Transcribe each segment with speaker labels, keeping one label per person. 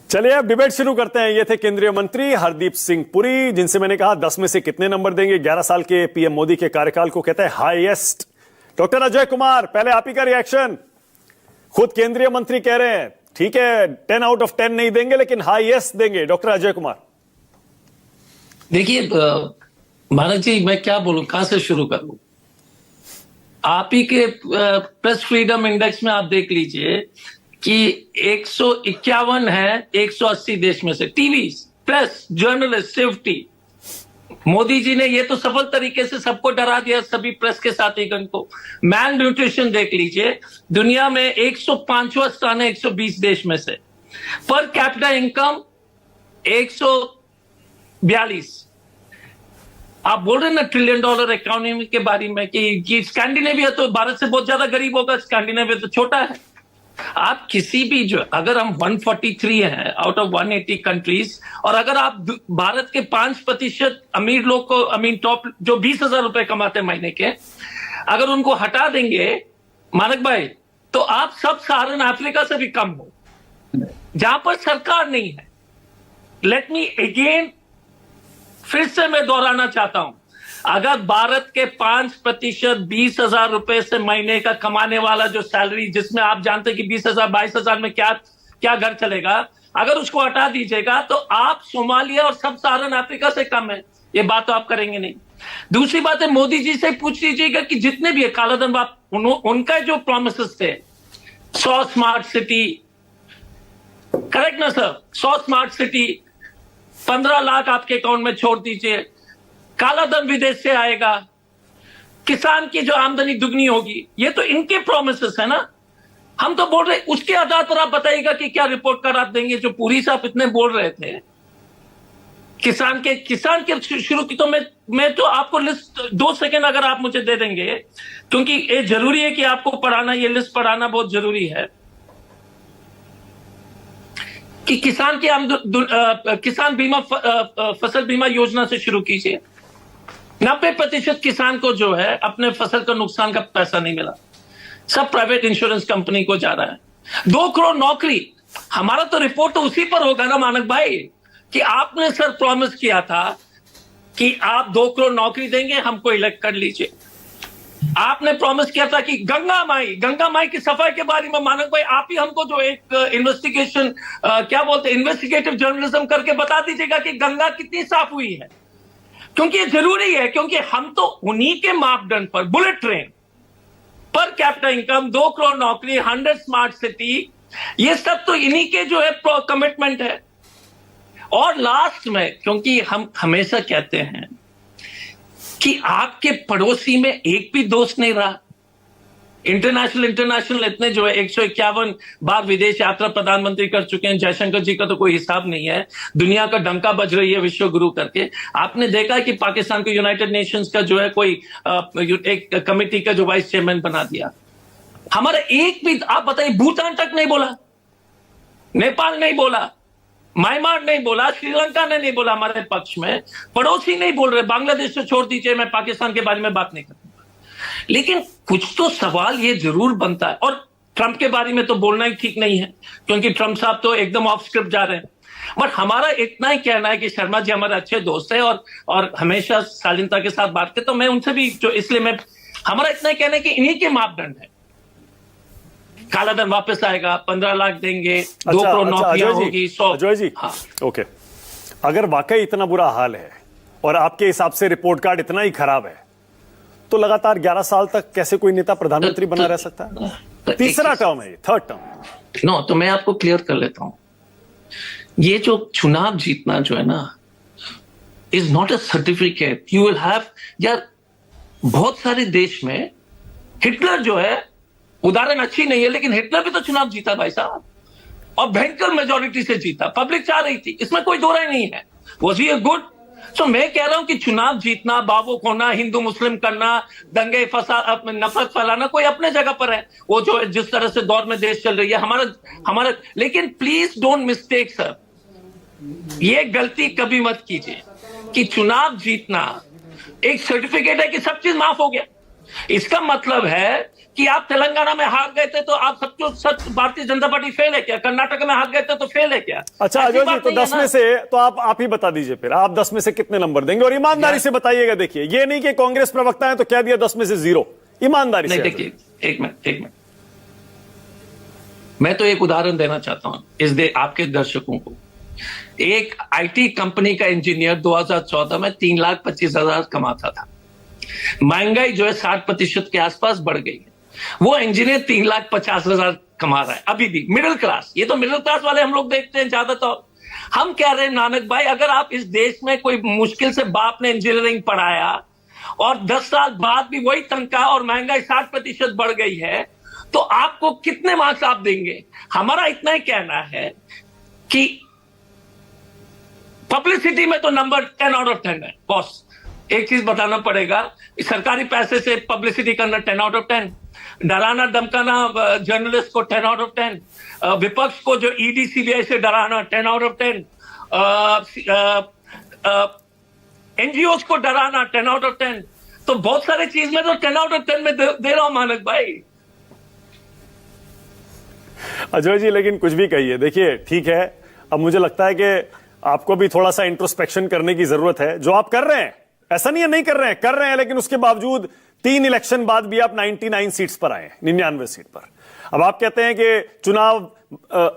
Speaker 1: चलिए अब डिबेट शुरू करते हैं। ये थे केंद्रीय मंत्री हरदीप सिंह पुरी, जिनसे मैंने कहा 10 में से कितने नंबर देंगे 11 साल के पीएम मोदी के कार्यकाल को कहते हैं हाईएस्ट। डॉक्टर अजय कुमार, पहले आप ही का रिएक्शन। खुद केंद्रीय मंत्री कह रहे हैं ठीक है 10 आउट ऑफ 10 नहीं देंगे लेकिन हाईएस्ट देंगे। डॉक्टर अजय कुमार।
Speaker 2: देखिए मानक जी, मैं क्या बोलूं, कहां से शुरू करूं। आप ही के प्रेस फ्रीडम इंडेक्स में आप देख लीजिए कि 151 है 180 देश में से। TV, press, journalist, safety. Modi ji ने ये तो सफल तरीके से सबको डरा दिया, सभी प्रेस के साथीगण को। मैल न्यूट्रिशन देख लीजिए, दुनिया में 105वां स्थान है 120 देश में से। Per capita income 142। आप बोल रहे हैं ना ट्रिलियन डॉलर इकोनॉमी के बारे में कि स्कैंडिनेविया तो भारत से बहुत ज्यादा गरीब होगा, स्कैंडिनेविया तो छोटा है। आप किसी भी जो, अगर हम 143 हैं आउट ऑफ 180 कंट्रीज, और अगर आप भारत के 5% अमीर लोग को, टॉप जो 20,000 रुपए कमाते हैं महीने के, अगर उनको हटा देंगे मानक भाई, तो आप सब सहारन अफ्रीका से भी कम हो, जहां पर सरकार नहीं है। लेट मी अगेन, फिर से मैं दोहराना चाहता हूं, अगर भारत के 5% 20,000 रुपए से महीने का कमाने वाला जो सैलरी, जिसमें आप जानते हैं कि 20,000 22,000 में क्या घर चलेगा, अगर उसको हटा दीजिएगा तो आप सोमालिया और सब सहारन अफ्रीका से कम है। ये बात तो आप करेंगे नहीं। दूसरी बात है, मोदी जी से पूछ लीजिएगा कि जितने भी है कालाधन, उनका जो प्रॉमिसेस थे, 100 स्मार्ट सिटी, करेक्ट ना सर, 100 स्मार्ट सिटी, 15 लाख आपके अकाउंट में छोड़ दीजिए, काला धन विदेश से आएगा, किसान की जो आमदनी दुगनी होगी, ये तो इनके प्रोमिसेस है ना। हम तो बोल रहे, उसके आधार पर आप बताइएगा कि क्या रिपोर्ट कार्ड आप देंगे। जो पूरी साहब इतने बोल रहे थे किसान के शुरू की, तो मैं तो आपको लिस्ट 2 सेकंड अगर आप मुझे दे देंगे, क्योंकि ये जरूरी है कि आपको पढ़ाना, ये लिस्ट पढ़ाना बहुत जरूरी है कि किसान बीमा, फसल बीमा योजना से शुरू कीजिए। 90% किसान को जो है अपने फसल का नुकसान का पैसा नहीं मिला, सब प्राइवेट इंश्योरेंस कंपनी को जा रहा है। 2 करोड़ नौकरी, हमारा तो रिपोर्ट तो उसी पर होगा ना मानक भाई, कि आपने सर प्रॉमिस किया था कि आप 2 करोड़ नौकरी देंगे, हमको इलेक्ट कर लीजिए। आपने प्रॉमिस किया था कि गंगा माई की सफाई के बारे में मानक भाई, आप ही हमको जो एक इन्वेस्टिगेशन, क्या बोलते हैं, इन्वेस्टिगेटिव जर्नलिज्म करके बता दीजिएगा कि गंगा कितनी साफ हुई है, क्योंकि ये जरूरी है। क्योंकि हम तो उन्हीं के मापदंड पर, bullet train, per capita income, 2 crore नौकरी, 100 स्मार्ट सिटी, ये सब तो इन्हीं के जो है कमिटमेंट है। और लास्ट में, क्योंकि हम हमेशा कहते हैं कि आपके पड़ोसी में एक भी दोस्त नहीं रहा। इंटरनेशनल इतने जो है 151 बार विदेश यात्रा प्रधानमंत्री कर चुके हैं, जयशंकर जी का तो कोई हिसाब नहीं है। दुनिया का डंका बज रही है विश्व गुरु करके। आपने देखा है कि पाकिस्तान को यूनाइटेड नेशंस का जो है कोई एक कमेटी का जो वाइस चेयरमैन बना दिया। हमारा एक भी, आप बताइए, भूटान तक नहीं बोला, नेपाल नहीं बोला, म्यांमार नहीं बोला, श्रीलंका ने नहीं बोला हमारे पक्ष में, पड़ोसी नहीं बोल रहे, बांग्लादेश से छोड़ दीजिए, मैं पाकिस्तान के बारे में बात नहीं करता। लेकिन कुछ तो सवाल ये जरूर बनता है। और ट्रंप के बारे में तो बोलना ही ठीक नहीं है, क्योंकि ट्रंप साहब तो एकदम ऑफ स्क्रिप्ट जा रहे हैं। बट हमारा इतना ही कहना है कि शर्मा जी हमारे अच्छे दोस्त हैं और हमेशा शालीनता के साथ बात करते, तो मैं उनसे भी जो, इसलिए हमारा इतना ही कहना है कि इन्हीं के मापदंड है। काला धन वापस आएगा, 15 लाख देंगे, 2 करोड़ नौकरियां होगी, 100।
Speaker 1: अजय जी, हाँ, ओके, अगर वाकई इतना बुरा हाल है और आपके हिसाब से रिपोर्ट कार्ड इतना ही खराब है, तो लगातार 11 साल तक कैसे कोई नेता प्रधानमंत्री बना रह सकता है? तीसरा टर्म है, 3rd टर्म।
Speaker 2: नो, तो मैं आपको क्लियर कर लेता हूं। ये जो चुनाव जीतना जो है ना, is not a certificate you will have. यार बहुत सारे देश में हिटलर जो है, उदाहरण अच्छी नहीं है, लेकिन हिटलर भी तो चुनाव जीता भाई साहब, और भयंकर मेजोरिटी से जीता। पब्लिक चाह रही थी, इसमें कोई दो राय नहीं है। Was he a good? तो मैं कह रहा हूं कि चुनाव जीतना, बावुक होना, हिंदू मुस्लिम करना, दंगे फसाद, नफरत फैलाना, कोई अपने जगह पर है। वो जो जिस तरह से दौर में देश चल रही है हमारा, लेकिन प्लीज डोंट मिस्टेक सर, ये गलती कभी मत कीजिए कि चुनाव जीतना एक सर्टिफिकेट है कि सब चीज माफ हो गया। इसका मतलब है कि आप तेलंगाना में हार गए थे तो आप सबको सच भारतीय जनता पार्टी फेल है क्या? कर्नाटक में हार गए थे तो फेल है क्या?
Speaker 1: अच्छा
Speaker 2: ऐसी
Speaker 1: अजय जी,
Speaker 2: बात
Speaker 1: तो
Speaker 2: नहीं है
Speaker 1: 10
Speaker 2: ना।
Speaker 1: में से तो आप ही बता दीजिए फिर, आप 10 में से कितने नंबर देंगे? और ईमानदारी से बताइएगा। देखिए ये नहीं कि कांग्रेस प्रवक्ता है तो कह दिया 10 में से 0, ईमानदारी
Speaker 2: नहीं,
Speaker 1: से।
Speaker 2: देखिए एक मिनट, मैं तो एक उदाहरण देना चाहता हूं आपके दर्शकों को। एक आईटी कंपनी का इंजीनियर 2014 में 3,25,000 कमाता था। महंगाई जो है 60% के आसपास बढ़ गई है। वो इंजीनियर 3,50,000 कमा रहा है अभी भी, मिडिल क्लास। ये तो मिडिल क्लास वाले हम लोग देखते हैं ज्यादातर। हम कह रहे हैं नानक भाई, अगर आप इस देश में कोई मुश्किल से बाप ने इंजीनियरिंग पढ़ाया और 10 साल बाद भी वही तनख्वाह और महंगाई 60% बढ़ गई है, तो आपको कितने मार्क्स आप देंगे? हमारा इतना ही कहना है कि पब्लिसिटी में तो नंबर 10 आउट ऑफ 10 है बॉस। एक चीज बताना पड़ेगा, सरकारी पैसे से पब्लिसिटी करना 10 आउट ऑफ 10, डराना धमकाना जर्नलिस्ट को 10 आउट ऑफ 10, विपक्ष को जो ईडी सीबीआई से डराना 10 आउट ऑफ 10, एनजीओ को डराना 10 आउट ऑफ 10। तो बहुत सारे चीज में तो 10 आउट ऑफ 10 में दे रहा हूं मानक भाई।
Speaker 1: अजय जी लेकिन कुछ भी कहिए, देखिए ठीक है, अब मुझे लगता है कि आपको भी थोड़ा सा इंट्रोस्पेक्शन करने की जरूरत है। जो आप कर रहे हैं, ऐसा नहीं है नहीं कर रहे हैं, लेकिन उसके बावजूद 3 इलेक्शन बाद भी आप 99 सीट्स पर आए, 99 सीट पर। अब आप कहते हैं कि चुनाव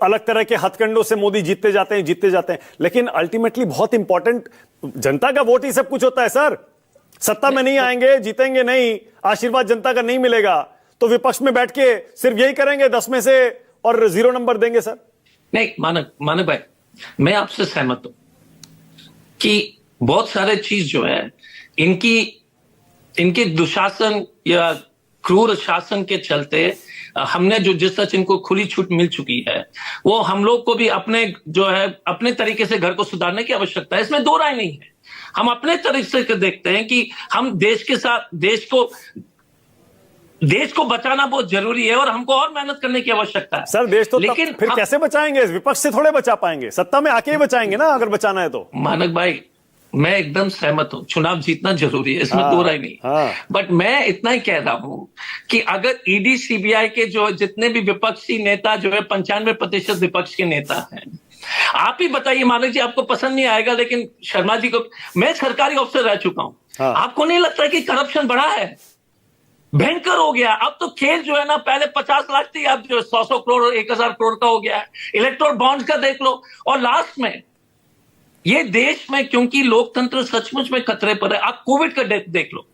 Speaker 1: अलग तरह के हथकंडों से मोदी जीतते जाते हैं, लेकिन अल्टीमेटली बहुत इंपॉर्टेंट जनता का वोट ही सब कुछ होता है सर। सत्ता में नहीं आएंगे, जीतेंगे नहीं, आशीर्वाद जनता का नहीं मिलेगा, तो विपक्ष में बैठ के सिर्फ यही करेंगे 10 में से और 0 नंबर देंगे सर। नहीं
Speaker 2: मानक भाई, मैं आपसे सहमत हूं कि बहुत सारे चीज जो है इनके दुशासन या क्रूर शासन के चलते हमने जो जिस तरह इनको खुली छूट मिल चुकी है, वो हम लोग को भी अपने तरीके से घर को सुधारने की आवश्यकता है। इसमें दो राय नहीं है। हम अपने तरीके से देखते हैं कि हम देश के साथ देश को बचाना बहुत जरूरी है और हमको और मेहनत करने की आवश्यकता है
Speaker 1: सर। देश तो लेकिन फिर कैसे बचाएंगे? विपक्ष से थोड़े बचा पाएंगे, सत्ता में आके ही बचाएंगे ना, अगर बचाना है तो।
Speaker 2: मानक भाई, मैं एकदम सहमत हूं, चुनाव जीतना जरूरी है, इसमें दो राय नहीं। बट मैं इतना ही कह रहा हूं कि अगर ईडी सीबीआई के जो जितने भी विपक्षी नेता जो है 95% विपक्ष के नेता हैं, आप ही बताइए मानक जी, आपको पसंद नहीं आएगा लेकिन शर्मा जी को, मैं सरकारी अफसर रह चुका हूं, आपको नहीं लगता कि करप्शन बढ़ा है? भयंकर हो गया। अब तो खेल जो है ना, पहले 50 लाख थी, अब जो 100 करोड़ और 1000 करोड़ का हो गया है। इलेक्टोरल बॉन्ड्स का देख लो। और लास्ट में ये देश में क्योंकि लोकतंत्र सचमुच में खतरे पर है, आप कोविड का डेथ देख लो।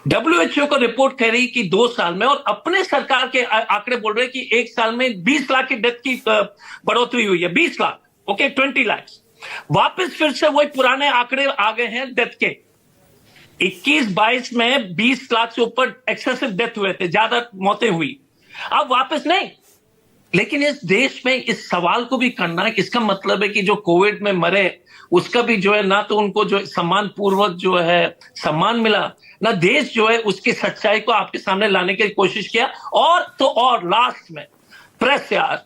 Speaker 2: WHO का रिपोर्ट कह रही कि 2 साल में, और अपने सरकार के आंकड़े बोल रहे कि 1 साल में 20 लाख की डेथ की बढ़ोतरी हुई है। 20 लाख, ओके, 20 लाख। वापस फिर से वही पुराने आंकड़े आ गए हैं डेथ के। 21-22 में 20 लाख से ऊपर एक्सेसिव डेथ हुए थे, ज्यादा मौतें हुई। अब वापस नहीं, लेकिन इस देश में इस सवाल को भी करना है कि इसका मतलब है कि जो कोविड में मरे उसका भी जो है ना तो उनको जो सम्मान पूर्वक जो है सम्मान मिला, ना देश जो है उसकी सच्चाई को आपके सामने लाने की कोशिश किया। और तो और लास्ट में प्रेस, यार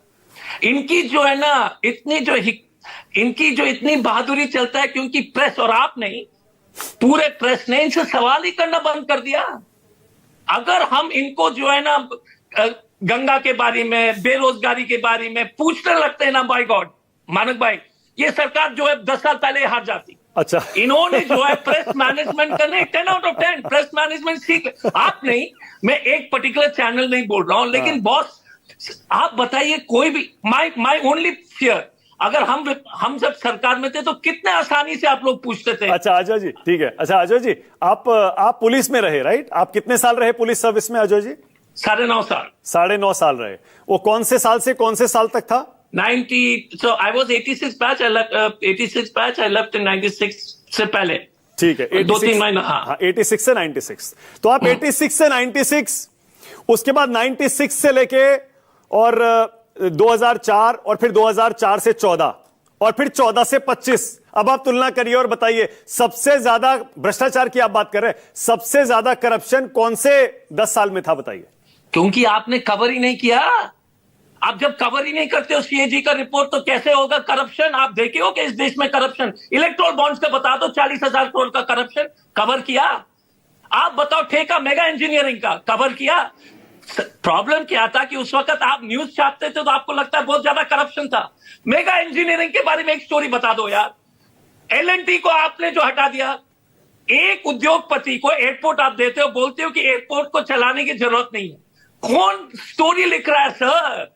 Speaker 2: इनकी जो है ना इनकी जो इतनी बहादुरी चलता है, क्योंकि प्रेस, और आप नहीं, पूरे प्रेस ने इनसे सवाल ही करना बंद कर दिया। अगर हम इनको जो है ना गंगा के बारे में, बेरोजगारी के बारे में पूछने लगते हैं ना, बाय गॉड मानक भाई, ये सरकार जो है 10 साल पहले हार जाती।
Speaker 1: अच्छा,
Speaker 2: इन्होंने जो है प्रेस मैनेजमेंट करने 10 आउट ऑफ 10 प्रेस मैनेजमेंट सीख। आप नहीं, मैं एक पर्टिकुलर चैनल नहीं बोल रहा हूं, लेकिन बॉस आप बताइए, कोई भी, माई ओनली फियर, अगर हम जब सरकार में थे तो कितने आसानी से आप लोग पूछते थे।
Speaker 1: अच्छा अजय जी, ठीक है। अच्छा अजय जी, आप पुलिस में रहे, राइट? आप कितने साल रहे पुलिस सर्विस में अजय जी?
Speaker 2: 9.5 साल।
Speaker 1: 9.5 साल रहे। वो कौन से साल से कौन से साल तक था?
Speaker 2: 90, so I was 86 batch, I left 86 batch, I left in 96 से पहले।
Speaker 1: ठीक है,
Speaker 2: 2-3 महीना। हाँ,
Speaker 1: 86 से 96। तो आप 86 से 96, उसके बाद 96 से लेके और 2004, और फिर 2004 से 14, और फिर 14 से 25। अब आप तुलना करिए और बताइए, सबसे ज्यादा भ्रष्टाचार की आप बात कर रहे हैं, सबसे ज्यादा करप्शन कौन से 10 साल में था बताइए?
Speaker 2: क्योंकि आपने कवर ही नहीं किया। आप जब कवर ही नहीं करते हो सीएजी का रिपोर्ट, तो कैसे होगा करप्शन? आप देखे हो कि इस देश में करप्शन, इलेक्टोरल बॉन्ड्स का बता दो, 40,000 करोड़ का करप्शन कवर किया। आप बताओ, ठेका मेगा इंजीनियरिंग का कवर किया? प्रॉब्लम क्या था कि उस वक्त आप न्यूज छापते थे तो आपको लगता है बहुत ज्यादा करप्शन था। मेगा इंजीनियरिंग के बारे में एक स्टोरी बता दो यार। एल&टी को आपने जो हटा दिया, एक उद्योगपति को एयरपोर्ट आप देते हो, बोलते हो कि एयरपोर्ट को चलाने की जरूरत नहीं है। कौन स्टोरी लिख रहा है सर?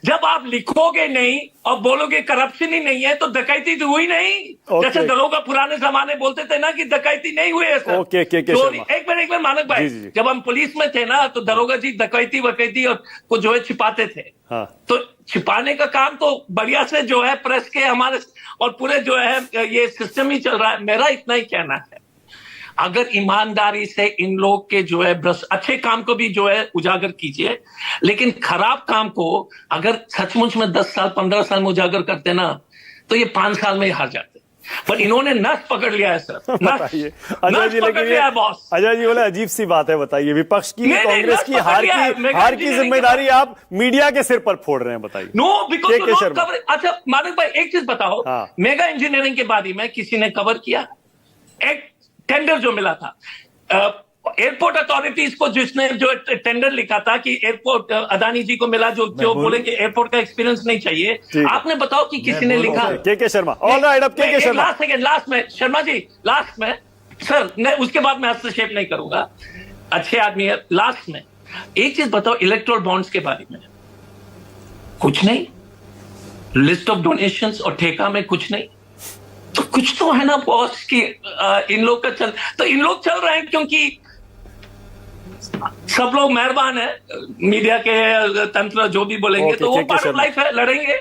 Speaker 2: जब आप लिखोगे नहीं और बोलोगे करप्शन ही नहीं है तो डकैती तो हुई नहीं। जैसे दरोगा पुराने जमाने बोलते थे ना कि डकैती नहीं हुई है सर। एक मिनट मानक भाई, जब हम पुलिस में थे ना तो दरोगा जी डकैती वकैती और को जो है छिपाते थे। हाँ। तो छिपाने का काम तो बढ़िया से जो है प्रेस के हमारे और पूरे जो है ये सिस्टम ही चल रहा है। मेरा इतना ही कहना है, अगर ईमानदारी से इन लोग के जो है अच्छे काम को भी जो है उजागर कीजिए, लेकिन खराब काम को अगर सचमुच में 10 साल 15 साल में उजागर करते ना तो ये 5 साल में ही हार जाते। पर इन्होंने नस पकड़ लिया है सर।
Speaker 1: बताइए अजय जी, लेकिन बॉस अजय जी बोले अजीब सी बात है, बताइए विपक्ष की कांग्रेस की हार की जिम्मेदारी आप मीडिया के सिर पर फोड़ रहे हैं, बताइए।
Speaker 2: नो, बिकॉज अच्छा मानक भाई एक चीज बताओ, मेगा इंजीनियरिंग के बारे में किसी ने कवर किया? एक टेंडर जो मिला था एयरपोर्ट अथॉरिटीज को, जिसने जो टेंडर लिखा था कि एयरपोर्ट अदानी जी को मिला, जो बोलेंगे एयरपोर्ट का एक्सपीरियंस नहीं चाहिए। आपने बताओ कि किसी ने लिखा? के शर्मा। ऑलराइट, अब के शर्मा लास्ट में, शर्मा जी लास्ट में सर, मैं उसके बाद मैं हस्तक्षेप नहीं करूंगा, अच्छे आदमी है। लास्ट में एक चीज बताओ, इलेक्टोरल बॉन्ड्स के बारे में कुछ नहीं, लिस्ट ऑफ डोनेशंस और ठेका में कुछ नहीं, तो कुछ तो है ना बॉस की इन लोग का इन लोग चल रहे हैं क्योंकि सब लोग मेहरबान है, मीडिया के तंत्र जो भी बोलेंगे तो वो पार्ट ऑफ लाइफ है, लड़ेंगे।